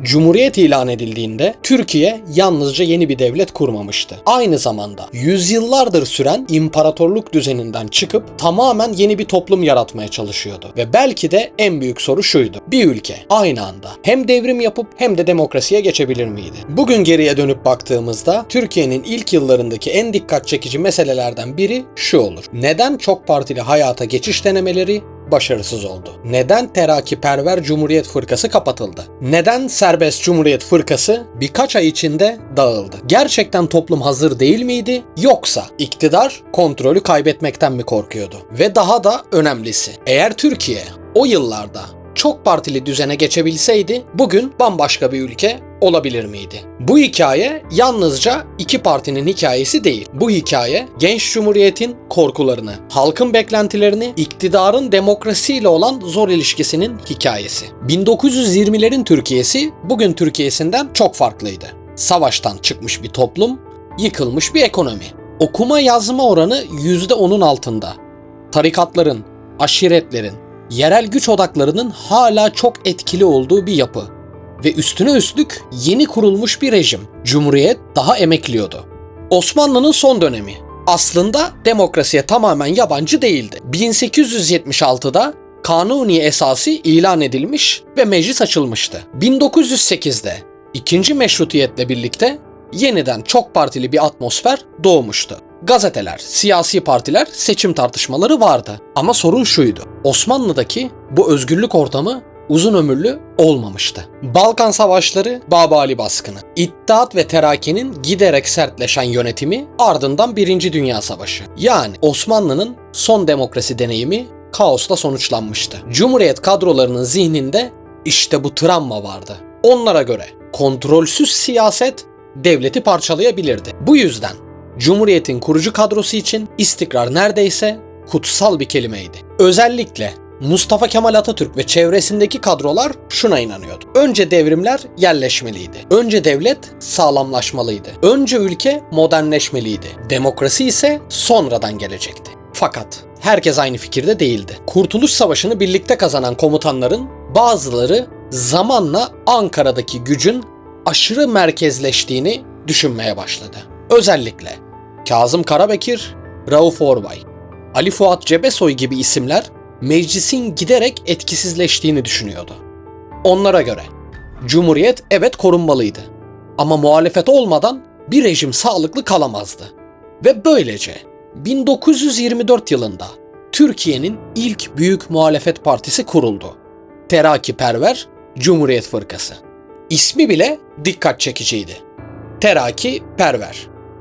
Cumhuriyet ilan edildiğinde Türkiye yalnızca yeni bir devlet kurmamıştı. Aynı zamanda yüzyıllardır süren imparatorluk düzeninden çıkıp tamamen yeni bir toplum yaratmaya çalışıyordu. Ve belki de en büyük soru şuydu: bir ülke aynı anda hem devrim yapıp hem de demokrasiye geçebilir miydi? Bugün geriye dönüp baktığımızda Türkiye'nin ilk yıllarındaki en dikkat çekici meselelerden biri şu olur: neden çok partili hayata geçiş denemeleri başarısız oldu? Neden Terakkiperver Cumhuriyet Fırkası kapatıldı? Neden Serbest Cumhuriyet Fırkası birkaç ay içinde dağıldı? Gerçekten toplum hazır değil miydi? Yoksa iktidar kontrolü kaybetmekten mi korkuyordu? Ve daha da önemlisi, eğer Türkiye o yıllarda çok partili düzene geçebilseydi bugün bambaşka bir ülke olabilir miydi? Bu hikaye yalnızca iki partinin hikayesi değil. Bu hikaye genç cumhuriyetin korkularını, halkın beklentilerini, iktidarın demokrasiyle olan zor ilişkisinin hikayesi. 1920'lerin Türkiye'si bugün Türkiye'sinden çok farklıydı. Savaştan çıkmış bir toplum, yıkılmış bir ekonomi. Okuma yazma oranı %10'un altında. Tarikatların, aşiretlerin, yerel güç odaklarının hala çok etkili olduğu bir yapı. Ve üstüne üstlük yeni kurulmuş bir rejim. Cumhuriyet daha emekliyordu. Osmanlı'nın son dönemi aslında demokrasiye tamamen yabancı değildi. 1876'da Kanuni Esası ilan edilmiş ve meclis açılmıştı. 1908'de ikinci meşrutiyetle birlikte yeniden çok partili bir atmosfer doğmuştu. Gazeteler, siyasi partiler, seçim tartışmaları vardı. Ama sorun şuydu: Osmanlı'daki bu özgürlük ortamı uzun ömürlü olmamıştı. Balkan Savaşları, Babali baskını, İttihat ve Terakki'nin giderek sertleşen yönetimi, ardından Birinci Dünya Savaşı. Yani Osmanlı'nın son demokrasi deneyimi kaosla sonuçlanmıştı. Cumhuriyet kadrolarının zihninde işte bu travma vardı. Onlara göre kontrolsüz siyaset devleti parçalayabilirdi. Bu yüzden Cumhuriyet'in kurucu kadrosu için istikrar neredeyse kutsal bir kelimeydi. Özellikle Mustafa Kemal Atatürk ve çevresindeki kadrolar şuna inanıyordu: önce devrimler yerleşmeliydi. Önce devlet sağlamlaşmalıydı. Önce ülke modernleşmeliydi. Demokrasi ise sonradan gelecekti. Fakat herkes aynı fikirde değildi. Kurtuluş Savaşı'nı birlikte kazanan komutanların bazıları zamanla Ankara'daki gücün aşırı merkezleştiğini düşünmeye başladı. Özellikle Kazım Karabekir, Rauf Orbay, Ali Fuat Cebesoy gibi isimler meclisin giderek etkisizleştiğini düşünüyordu. Onlara göre Cumhuriyet evet korunmalıydı ama muhalefet olmadan bir rejim sağlıklı kalamazdı. Ve böylece 1924 yılında Türkiye'nin ilk büyük muhalefet partisi kuruldu: Terakkiperver Cumhuriyet Fırkası. İsmi bile dikkat çekiciydi: Terakkiperver,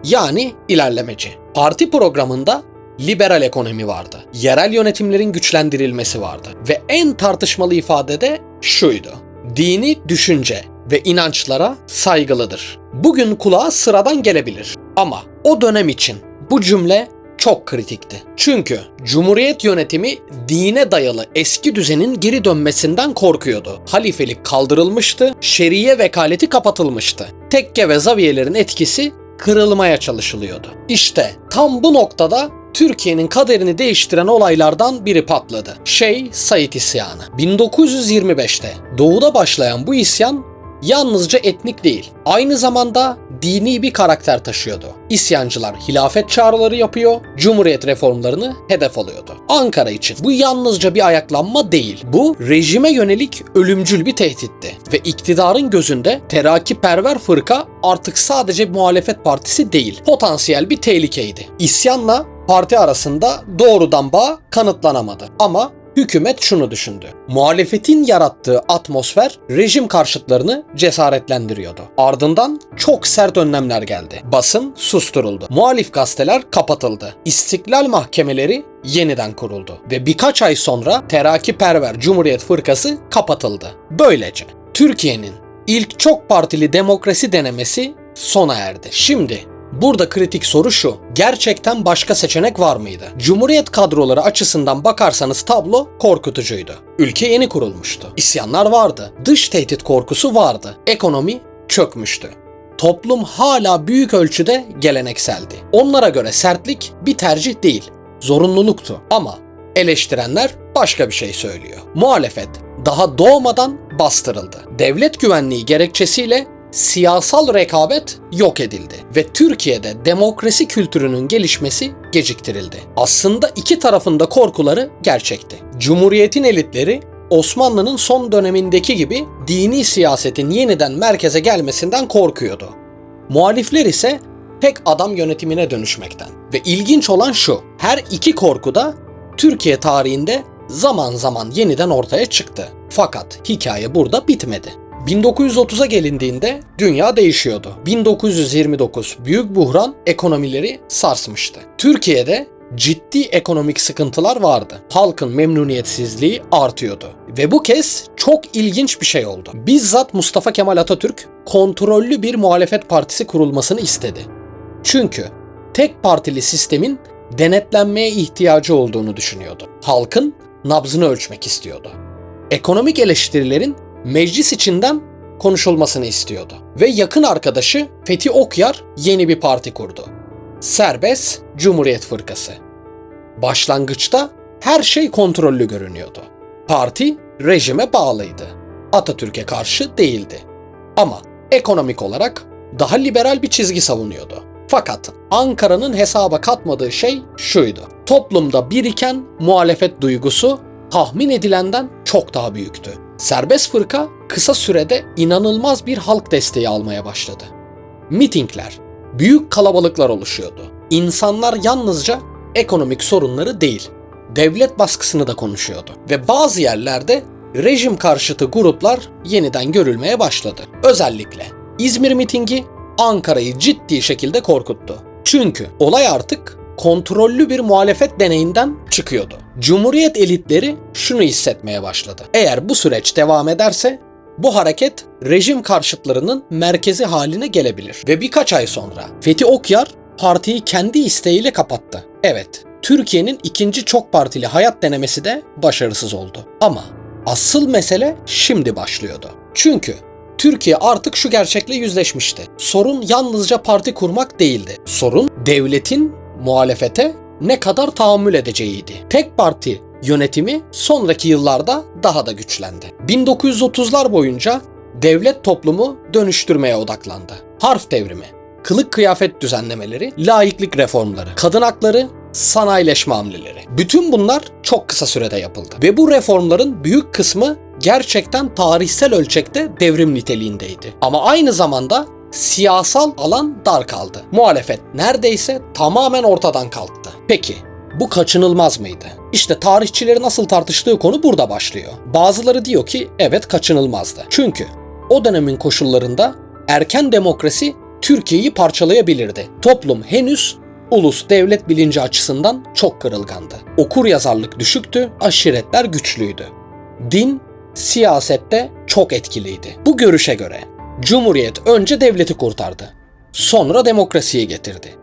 yani ilerlemeci. Parti programında liberal ekonomi vardı. Yerel yönetimlerin güçlendirilmesi vardı. Ve en tartışmalı ifade de şuydu: dini düşünce ve inançlara saygılıdır. Bugün kulağa sıradan gelebilir ama o dönem için bu cümle çok kritikti. Çünkü Cumhuriyet yönetimi dine dayalı eski düzenin geri dönmesinden korkuyordu. Halifelik kaldırılmıştı, şeriye vekaleti kapatılmıştı. Tekke ve zaviyelerin etkisi kırılmaya çalışılıyordu. İşte tam bu noktada Türkiye'nin kaderini değiştiren olaylardan biri patladı: Said İsyanı. 1925'te doğuda başlayan bu isyan yalnızca etnik değil, aynı zamanda dini bir karakter taşıyordu. İsyancılar hilafet çağrıları yapıyor, Cumhuriyet reformlarını hedef alıyordu. Ankara için bu yalnızca bir ayaklanma değil, bu rejime yönelik ölümcül bir tehditti. Ve iktidarın gözünde Terakkiperver fırka artık sadece bir muhalefet partisi değil, potansiyel bir tehlikeydi. İsyanla parti arasında doğrudan bağ kanıtlanamadı ama hükümet şunu düşündü: muhalefetin yarattığı atmosfer rejim karşıtlarını cesaretlendiriyordu. Ardından çok sert önlemler geldi. Basın susturuldu. Muhalif gazeteler kapatıldı. İstiklal mahkemeleri yeniden kuruldu. Ve birkaç ay sonra Terakkiperver Cumhuriyet Fırkası kapatıldı. Böylece Türkiye'nin ilk çok partili demokrasi denemesi sona erdi. Şimdi burada kritik soru şu: gerçekten başka seçenek var mıydı? Cumhuriyet kadroları açısından bakarsanız tablo korkutucuydu. Ülke yeni kurulmuştu. İsyanlar vardı. Dış tehdit korkusu vardı. Ekonomi çökmüştü. Toplum hala büyük ölçüde gelenekseldi. Onlara göre sertlik bir tercih değil, zorunluluktu. Ama eleştirenler başka bir şey söylüyor. Muhalefet daha doğmadan bastırıldı. Devlet güvenliği gerekçesiyle siyasal rekabet yok edildi ve Türkiye'de demokrasi kültürünün gelişmesi geciktirildi. Aslında iki tarafında korkuları gerçekti. Cumhuriyetin elitleri Osmanlı'nın son dönemindeki gibi dini siyasetin yeniden merkeze gelmesinden korkuyordu. Muhalifler ise tek adam yönetimine dönüşmekten. Ve ilginç olan şu, her iki korku da Türkiye tarihinde zaman zaman yeniden ortaya çıktı. Fakat hikaye burada bitmedi. 1930'a gelindiğinde dünya değişiyordu. 1929 büyük buhran ekonomileri sarsmıştı. Türkiye'de ciddi ekonomik sıkıntılar vardı. Halkın memnuniyetsizliği artıyordu. Ve bu kez çok ilginç bir şey oldu. Bizzat Mustafa Kemal Atatürk kontrollü bir muhalefet partisi kurulmasını istedi. Çünkü tek partili sistemin denetlenmeye ihtiyacı olduğunu düşünüyordu. Halkın nabzını ölçmek istiyordu. Ekonomik eleştirilerin meclis içinden konuşulmasını istiyordu. Ve yakın arkadaşı Fethi Okyar yeni bir parti kurdu. Serbest Cumhuriyet Fırkası. Başlangıçta her şey kontrollü görünüyordu. Parti rejime bağlıydı. Atatürk'e karşı değildi. Ama ekonomik olarak daha liberal bir çizgi savunuyordu. Fakat Ankara'nın hesaba katmadığı şey şuydu. Toplumda biriken muhalefet duygusu tahmin edilenden çok daha büyüktü. Serbest fırka kısa sürede inanılmaz bir halk desteği almaya başladı. Mitingler, büyük kalabalıklar oluşuyordu. İnsanlar yalnızca ekonomik sorunları değil, devlet baskısını da konuşuyordu. Ve bazı yerlerde rejim karşıtı gruplar yeniden görülmeye başladı. Özellikle İzmir mitingi Ankara'yı ciddi şekilde korkuttu. Çünkü olay artık kontrollü bir muhalefet deneyinden çıkıyordu. Cumhuriyet elitleri şunu hissetmeye başladı. Eğer bu süreç devam ederse bu hareket rejim karşıtlarının merkezi haline gelebilir. Ve birkaç ay sonra Fethi Okyar partiyi kendi isteğiyle kapattı. Evet, Türkiye'nin ikinci çok partili hayat denemesi de başarısız oldu. Ama asıl mesele şimdi başlıyordu. Çünkü Türkiye artık şu gerçekle yüzleşmişti. Sorun yalnızca parti kurmak değildi. Sorun devletin muhalefete ne kadar tahammül edeceğiydi. Tek parti yönetimi sonraki yıllarda daha da güçlendi. 1930'lar boyunca devlet toplumu dönüştürmeye odaklandı. Harf devrimi, kılık kıyafet düzenlemeleri, laiklik reformları, kadın hakları, sanayileşme hamleleri. Bütün bunlar çok kısa sürede yapıldı. Ve bu reformların büyük kısmı gerçekten tarihsel ölçekte devrim niteliğindeydi. Ama aynı zamanda siyasal alan dar kaldı. Muhalefet neredeyse tamamen ortadan kalktı. Peki bu kaçınılmaz mıydı? İşte tarihçilerin asıl tartıştığı konu burada başlıyor. Bazıları diyor ki evet kaçınılmazdı. Çünkü o dönemin koşullarında erken demokrasi Türkiye'yi parçalayabilirdi. Toplum henüz ulus devlet bilinci açısından çok kırılgandı. Okuryazarlık düşüktü, aşiretler güçlüydü. Din siyasette çok etkiliydi. Bu görüşe göre Cumhuriyet önce devleti kurtardı. Sonra demokrasiyi getirdi.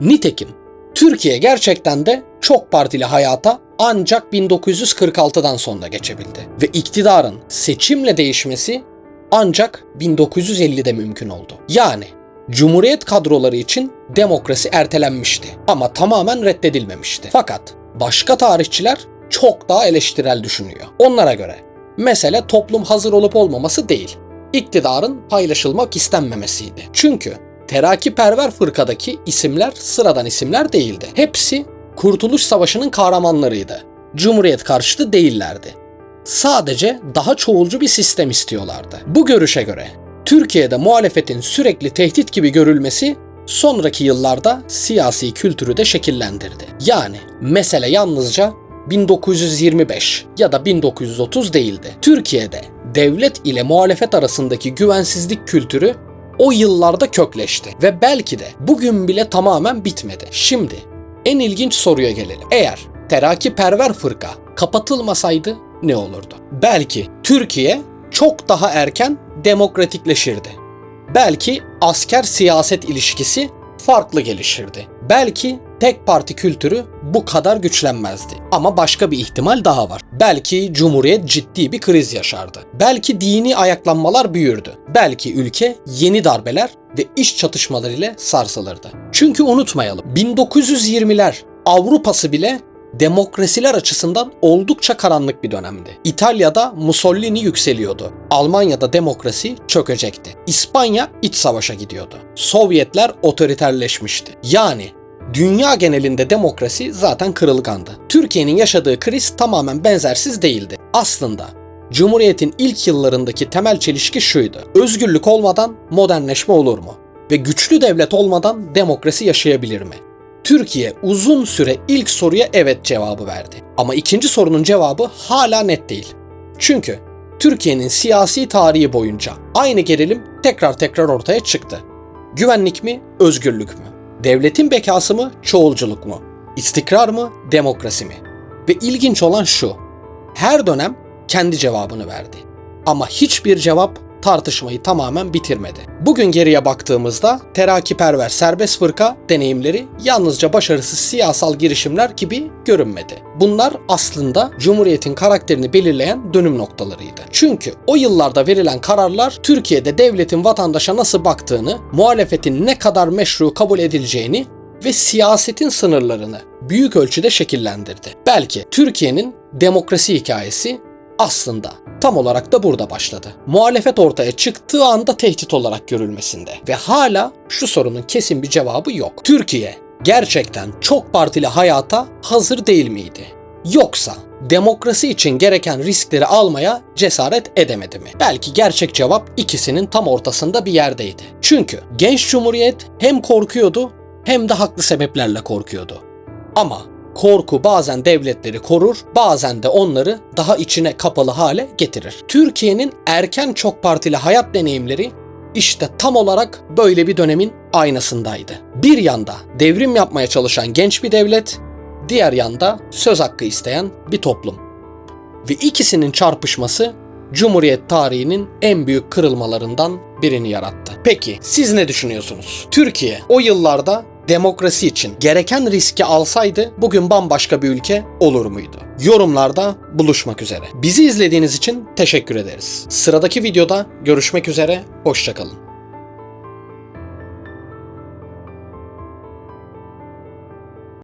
Nitekim Türkiye gerçekten de çok partili hayata ancak 1946'dan sonra geçebildi. Ve iktidarın seçimle değişmesi ancak 1950'de mümkün oldu. Yani Cumhuriyet kadroları için demokrasi ertelenmişti ama tamamen reddedilmemişti. Fakat başka tarihçiler çok daha eleştirel düşünüyor. Onlara göre mesele toplum hazır olup olmaması değil, iktidarın paylaşılmak istenmemesiydi. Çünkü terakkiperver fırkadaki isimler sıradan isimler değildi. Hepsi Kurtuluş Savaşı'nın kahramanlarıydı. Cumhuriyet karşıtı değillerdi. Sadece daha çoğulcu bir sistem istiyorlardı. Bu görüşe göre Türkiye'de muhalefetin sürekli tehdit gibi görülmesi sonraki yıllarda siyasi kültürü de şekillendirdi. Yani mesele yalnızca 1925 ya da 1930 değildi. Türkiye'de devlet ile muhalefet arasındaki güvensizlik kültürü o yıllarda kökleşti ve belki de bugün bile tamamen bitmedi. Şimdi en ilginç soruya gelelim. Eğer terakkiperver fırka kapatılmasaydı ne olurdu? Belki Türkiye çok daha erken demokratikleşirdi. Belki asker siyaset ilişkisi farklı gelişirdi. Belki tek parti kültürü bu kadar güçlenmezdi. Ama başka bir ihtimal daha var. Belki Cumhuriyet ciddi bir kriz yaşardı. Belki dini ayaklanmalar büyürdü. Belki ülke yeni darbeler ve iş çatışmaları ile sarsılırdı. Çünkü unutmayalım, 1920'ler Avrupa'sı bile demokrasiler açısından oldukça karanlık bir dönemdi. İtalya'da Mussolini yükseliyordu. Almanya'da demokrasi çökecekti. İspanya iç savaşa gidiyordu. Sovyetler otoriterleşmişti. Yani dünya genelinde demokrasi zaten kırılgandı. Türkiye'nin yaşadığı kriz tamamen benzersiz değildi. Aslında Cumhuriyet'in ilk yıllarındaki temel çelişki şuydu: özgürlük olmadan modernleşme olur mu? Ve güçlü devlet olmadan demokrasi yaşayabilir mi? Türkiye uzun süre ilk soruya evet cevabı verdi. Ama ikinci sorunun cevabı hala net değil. Çünkü Türkiye'nin siyasi tarihi boyunca aynı gerilim tekrar ortaya çıktı. Güvenlik mi, özgürlük mü? Devletin bekası mı, çoğulculuk mu? İstikrar mı, demokrasi mi? Ve ilginç olan şu: her dönem kendi cevabını verdi. Ama hiçbir cevap tartışmayı tamamen bitirmedi. Bugün geriye baktığımızda terakkiperver serbest fırka deneyimleri yalnızca başarısız siyasal girişimler gibi görünmedi. Bunlar aslında Cumhuriyet'in karakterini belirleyen dönüm noktalarıydı. Çünkü o yıllarda verilen kararlar Türkiye'de devletin vatandaşa nasıl baktığını, muhalefetin ne kadar meşru kabul edileceğini ve siyasetin sınırlarını büyük ölçüde şekillendirdi. Belki Türkiye'nin demokrasi hikayesi aslında tam olarak da burada başladı. Muhalefet ortaya çıktığı anda tehdit olarak görülmesinde ve hala şu sorunun kesin bir cevabı yok. Türkiye gerçekten çok partili hayata hazır değil miydi? Yoksa demokrasi için gereken riskleri almaya cesaret edemedi mi? Belki gerçek cevap ikisinin tam ortasında bir yerdeydi. Çünkü genç cumhuriyet hem korkuyordu hem de haklı sebeplerle korkuyordu. Ama korku bazen devletleri korur, bazen de onları daha içine kapalı hale getirir. Türkiye'nin erken çok partili hayat deneyimleri işte tam olarak böyle bir dönemin aynasındaydı. Bir yanda devrim yapmaya çalışan genç bir devlet, diğer yanda söz hakkı isteyen bir toplum. Ve ikisinin çarpışması Cumhuriyet tarihinin en büyük kırılmalarından birini yarattı. Peki siz ne düşünüyorsunuz? Türkiye o yıllarda demokrasi için gereken riski alsaydı bugün bambaşka bir ülke olur muydu? Yorumlarda buluşmak üzere. Bizi izlediğiniz için teşekkür ederiz. Sıradaki videoda görüşmek üzere, hoşça kalın.